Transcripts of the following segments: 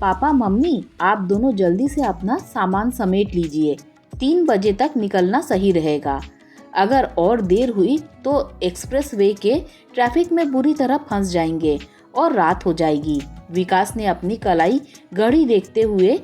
Papa mummy, आप दोनों जल्दी से अपना सामान समेट लीजिए, 3 बजे तक निकलना सही रहेगा। अगर और देर हुई तो एक्सप्रेसवे के ट्रैफिक में बुरी तरह फंस जाएंगे और रात हो जाएगी। विकास ने अपनी कलाई घड़ी देखते हुए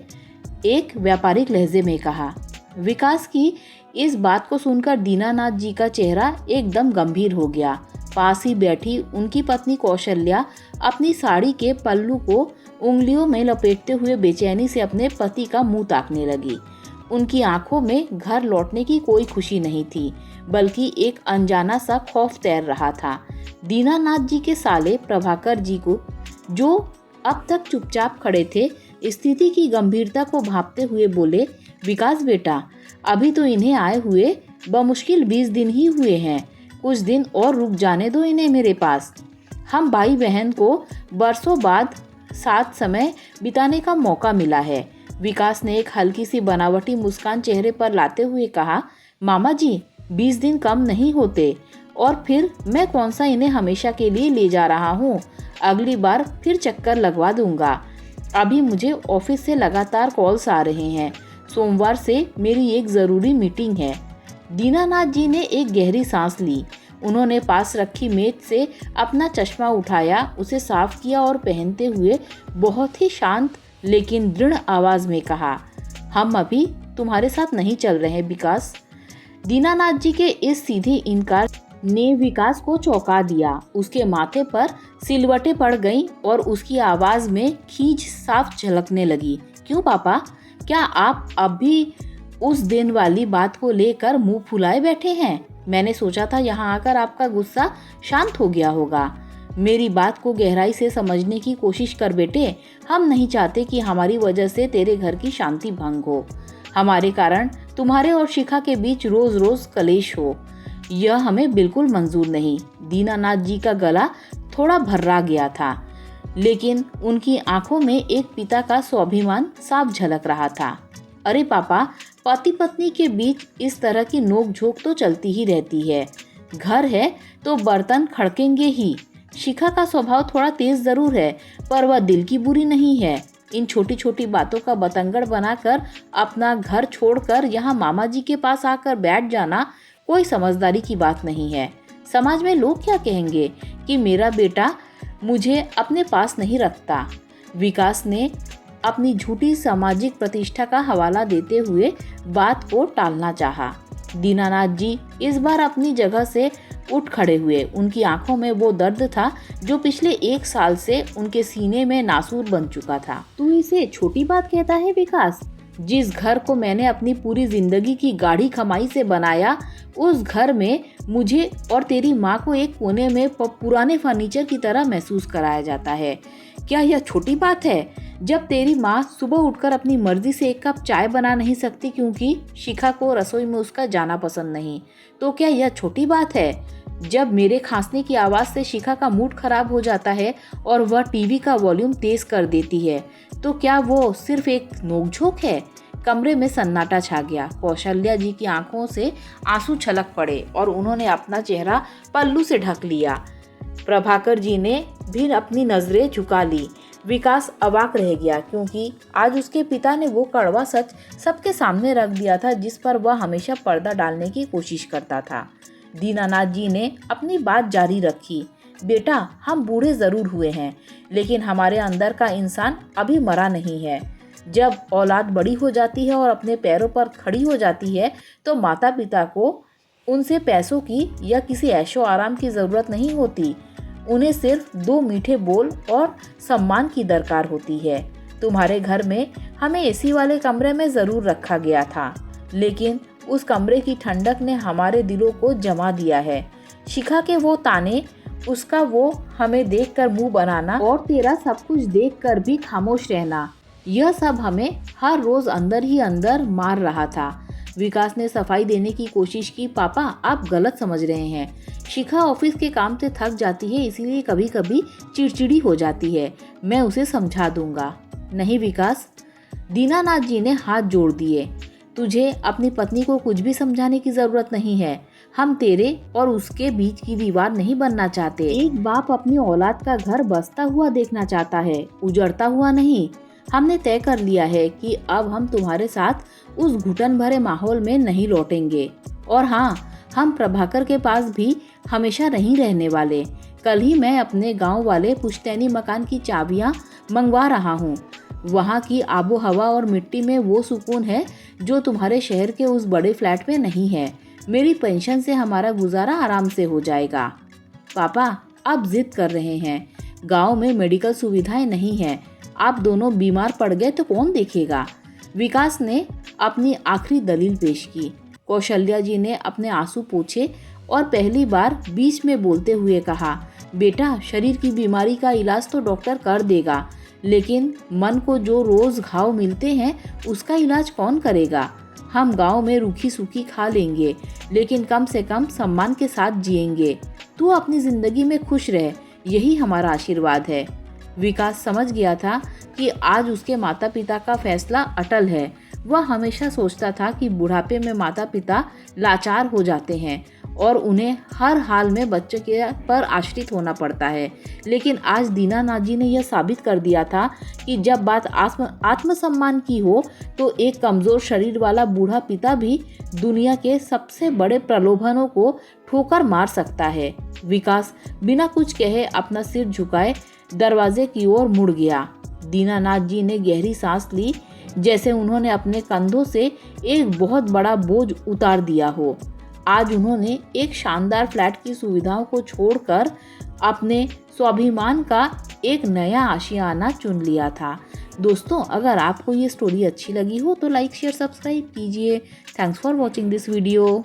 एक व्यापारिक लहजे में कहा। विकास की इस बात को सुनकर दीनानाथ जी का चेहरा एकदम गंभीर हो गया। पास ही बैठी उनकी पत्नी कौशल्या अपनी साड़ी के पल्लू को उंगलियों में लपेटते हुए बेचैनी से अपने पति का मुंह ताकने लगी। उनकी आंखों में घर लौटने की कोई खुशी नहीं थी, बल्कि एक अनजाना सा खौफ तैर रहा था। दीनानाथ जी के साले प्रभाकर जी को, जो अब तक चुपचाप खड़े थे, स्थिति की गंभीरता को भांपते हुए बोले, विकास बेटा, अभी तो इन्हें आए हुए बमुश्किल 20 दिन ही हुए हैं, कुछ दिन और रुक जाने दो इन्हें मेरे पास। हम भाई बहन को बरसों बाद साथ समय बिताने का मौका मिला है। विकास ने एक हल्की सी बनावटी मुस्कान चेहरे पर लाते हुए कहा, मामा जी, 20 दिन कम नहीं होते, और फिर मैं कौन सा इन्हें हमेशा के लिए ले जा रहा हूँ। अगली बार फिर चक्कर लगवा दूंगा। अभी मुझे ऑफिस से लगातार कॉल्स आ रहे हैं। सोमवार से मेरी एक ज़रूरी मीटिंग है। दीनानाथ जी ने एक गहरी सांस ली। उन्होंने पास रखी मेज से अपना चश्मा उठाया, उसे साफ किया और पहनते हुए बहुत ही शांत लेकिन दृढ़ आवाज में कहा, हम अभी तुम्हारे साथ नहीं चल रहे विकास। दीनानाथ जी के इस सीधे इनकार ने विकास को चौंका दिया। उसके माथे पर सिलवटें पड़ गईं और उसकी आवाज में खींच साफ झलकने लगी। क्यों पापा, क्या आप अब भी उस दिन वाली बात को लेकर मुंह फुलाए बैठे हैं? मैंने सोचा था यहाँ आकर आपका गुस्सा शांत हो गया होगा। मेरी बात को गहराई से समझने की कोशिश कर बेटे। हम नहीं चाहते कि हमारी वजह से तेरे घर की शांति भंग हो। हमारे कारण तुम्हारे और शिखा के बीच रोज रोज कलेश हो, यह हमें बिल्कुल मंजूर नहीं। दीनानाथ जी का गला थोड़ा भर्रा गया था, लेकिन उनकी आंखों में एक पिता का स्वाभिमान साफ झलक रहा था। अरे पापा, पति पत्नी के बीच इस तरह की नोक-झोंक तो चलती ही रहती है। घर है तो बर्तन खड़केंगे ही। शिखा का स्वभाव थोड़ा तेज जरूर है, पर वह दिल की बुरी नहीं है। इन छोटी छोटी बातों का बतंगड़ बनाकर अपना घर छोड़कर यहाँ मामा जी के पास आकर बैठ जाना कोई समझदारी की बात नहीं है। समाज में लोग क्या कहेंगे कि मेरा बेटा मुझे अपने पास नहीं रखता। विकास ने अपनी झूठी सामाजिक प्रतिष्ठा का हवाला देते हुए बात को टालना चाहा। दीनानाथ जी इस बार अपनी जगह से उठ खड़े हुए। उनकी आंखों में वो दर्द था जो पिछले 1 साल से उनके सीने में नासूर बन चुका था। तू इसे छोटी बात कहता है विकास? जिस घर को मैंने अपनी पूरी जिंदगी की गाढ़ी कमाई से बनाया, उस घर में मुझे और तेरी माँ को एक कोने में पुराने फर्नीचर की तरह महसूस कराया जाता है। क्या यह छोटी बात है? जब तेरी माँ सुबह उठकर अपनी मर्जी से 1 कप चाय बना नहीं सकती क्योंकि शिखा को रसोई में उसका जाना पसंद नहीं, तो क्या यह छोटी बात है? जब मेरे खांसने की आवाज़ से शिखा का मूड खराब हो जाता है और वह टीवी का वॉल्यूम तेज कर देती है, तो क्या वो सिर्फ एक नोकझोंक है? कमरे में सन्नाटा छा गया। कौशल्या जी की आंखों से आंसू छलक पड़े और उन्होंने अपना चेहरा पल्लू से ढक लिया। प्रभाकर जी ने भी अपनी नजरें झुका ली। विकास अवाक रह गया क्योंकि आज उसके पिता ने वो कड़वा सच सबके सामने रख दिया था जिस पर वह हमेशा पर्दा डालने की कोशिश करता था। दीनानाथ जी ने अपनी बात जारी रखी, बेटा, हम बूढ़े जरूर हुए हैं, लेकिन हमारे अंदर का इंसान अभी मरा नहीं है। जब औलाद बड़ी हो जाती है और अपने पैरों पर खड़ी हो जाती है, तो माता पिता को उनसे पैसों की या किसी ऐशो आराम की ज़रूरत नहीं होती। उन्हें सिर्फ 2 मीठे बोल और सम्मान की दरकार होती है। तुम्हारे घर में हमें एसी वाले कमरे में ज़रूर रखा गया था, लेकिन उस कमरे की ठंडक ने हमारे दिलों को जमा दिया है। शिखा के वो ताने, उसका वो हमें देखकर मुंह बनाना और तेरा सब कुछ देखकर भी खामोश रहना, यह सब हमें हर रोज अंदर ही अंदर मार रहा था। विकास ने सफाई देने की कोशिश की। पापा, आप गलत समझ रहे हैं। शिखा ऑफिस के काम से थक जाती है, इसीलिए कभी कभी चिड़चिड़ी हो जाती है। मैं उसे समझा दूंगा। नहीं विकास, दीनानाथ जी ने हाथ जोड़ दिए। तुझे अपनी पत्नी को कुछ भी समझाने की जरूरत नहीं है। हम तेरे और उसके बीच की दीवार नहीं बनना चाहते। एक बाप अपनी औलाद का घर बसता हुआ देखना चाहता है, उजड़ता हुआ नहीं। हमने तय कर लिया है कि अब हम तुम्हारे साथ उस घुटन भरे माहौल में नहीं लौटेंगे। और हाँ, हम प्रभाकर के पास भी हमेशा नहीं रहने वाले। कल ही मैं अपने गांव वाले पुश्तैनी मकान की चाबियां मंगवा रहा हूँ। वहाँ की आबो हवा और मिट्टी में वो सुकून है जो तुम्हारे शहर के उस बड़े फ्लैट में नहीं है। मेरी पेंशन से हमारा गुजारा आराम से हो जाएगा। पापा, आप जिद कर रहे हैं। गांव में मेडिकल सुविधाएं नहीं है। आप दोनों बीमार पड़ गए तो कौन देखेगा? विकास ने अपनी आखिरी दलील पेश की। कौशल्या जी ने अपने आंसू पोंछे और पहली बार बीच में बोलते हुए कहा, बेटा, शरीर की बीमारी का इलाज तो डॉक्टर कर देगा, लेकिन मन को जो रोज घाव मिलते हैं उसका इलाज कौन करेगा? हम गांव में रूखी सूखी खा लेंगे, लेकिन कम से कम सम्मान के साथ जिएंगे। तू अपनी जिंदगी में खुश रह, यही हमारा आशीर्वाद है। विकास समझ गया था कि आज उसके माता पिता का फैसला अटल है। वह हमेशा सोचता था कि बुढ़ापे में माता पिता लाचार हो जाते हैं और उन्हें हर हाल में बच्चे के पर आश्रित होना पड़ता है। लेकिन आज दीनानाथ जी ने यह साबित कर दिया था कि जब बात आत्मसम्मान की हो तो एक कमज़ोर शरीर वाला बूढ़ा पिता भी दुनिया के सबसे बड़े प्रलोभनों को ठोकर मार सकता है। विकास बिना कुछ कहे अपना सिर झुकाए दरवाजे की ओर मुड़ गया। दीनानाथ जी ने गहरी सांस ली, जैसे उन्होंने अपने कंधों से एक बहुत बड़ा बोझ उतार दिया हो। आज उन्होंने एक शानदार फ्लैट की सुविधाओं को छोड़कर अपने स्वाभिमान का एक नया आशियाना चुन लिया था। दोस्तों, अगर आपको ये स्टोरी अच्छी लगी हो तो लाइक शेयर सब्सक्राइब कीजिए। Thanks for watching this video.